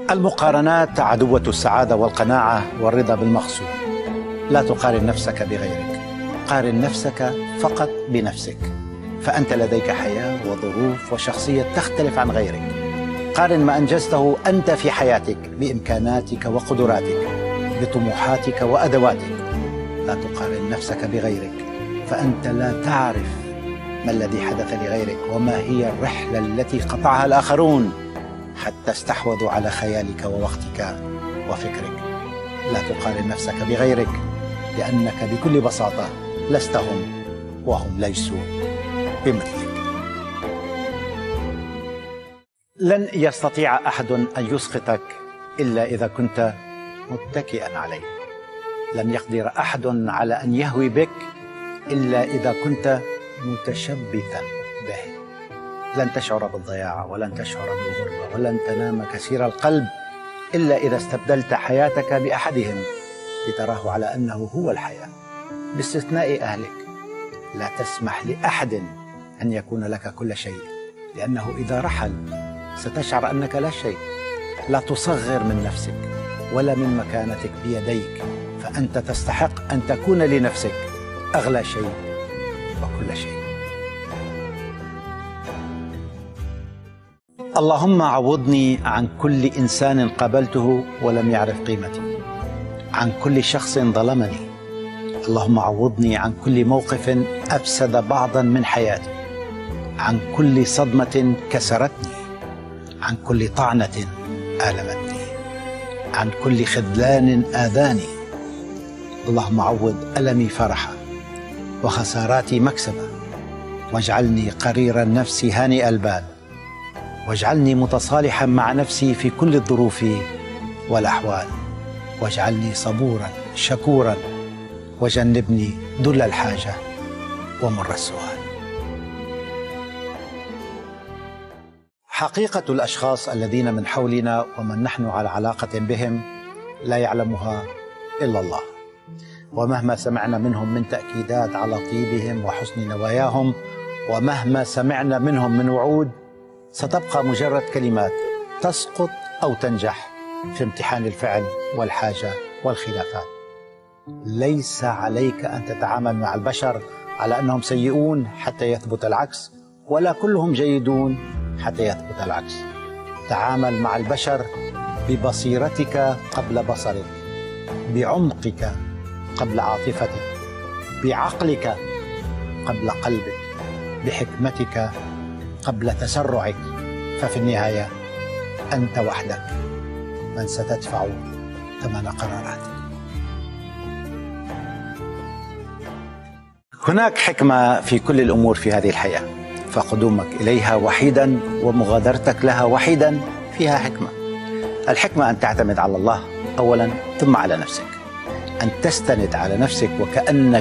المقارنات عدوة السعادة والقناعة والرضا بالمقسوم. لا تقارن نفسك بغيرك، قارن نفسك فقط بنفسك، فأنت لديك حياة وظروف وشخصية تختلف عن غيرك. قارن ما أنجزته أنت في حياتك بإمكاناتك وقدراتك، بطموحاتك وأدواتك. لا تقارن نفسك بغيرك، فأنت لا تعرف ما الذي حدث لغيرك وما هي الرحلة التي قطعها الآخرون حتى استحوذوا على خيالك ووقتك وفكرك. لا تقارن نفسك بغيرك، لأنك بكل بساطة لست هم وهم ليسوا بمثلك. لن يستطيع أحد أن يسقطك إلا إذا كنت متكئا عليه. لن يقدر أحد على أن يهوي بك إلا إذا كنت متشبثا به. لن تشعر بالضياع ولن تشعر بالغربة ولن تنام كثير القلب إلا إذا استبدلت حياتك بأحدهم لتراه على أنه هو الحياة، باستثناء أهلك. لا تسمح لأحد أن يكون لك كل شيء، لأنه إذا رحل ستشعر أنك لا شيء. لا تصغر من نفسك ولا من مكانتك بيديك، فأنت تستحق أن تكون لنفسك أغلى شيء وكل شيء. اللهم عوضني عن كل إنسان قابلته ولم يعرف قيمتي، عن كل شخص ظلمني. اللهم عوضني عن كل موقف أفسد بعضا من حياتي، عن كل صدمة كسرتني، عن كل طعنة آلمتني، عن كل خذلان آذاني. اللهم عوض ألمي فرحا وخساراتي مكسبا، واجعلني قرير النفس هانئ البال، واجعلني متصالحا مع نفسي في كل الظروف والأحوال، واجعلني صبورا شكورا، وجنبني ذل الحاجة ومر السؤال. حقيقة الأشخاص الذين من حولنا ومن نحن على علاقة بهم لا يعلمها إلا الله، ومهما سمعنا منهم من تأكيدات على طيبهم وحسن نواياهم، ومهما سمعنا منهم من وعود، ستبقى مجرد كلمات تسقط أو تنجح في امتحان الفعل والحاجة والخلافات. ليس عليك أن تتعامل مع البشر على أنهم سيئون حتى يثبت العكس، ولا كلهم جيدون حتى يثبت العكس. تعامل مع البشر ببصيرتك قبل بصرك، بعمقك قبل عاطفتك، بعقلك قبل قلبك، بحكمتك قبل تسرعك. ففي النهاية أنت وحدك من ستدفع ثمن قراراتك. هناك حكمة في كل الأمور في هذه الحياة، فقدومك إليها وحيدا ومغادرتك لها وحيدا فيها حكمة. الحكمة أن تعتمد على الله أولا، ثم على نفسك، أن تستند على نفسك وكأنك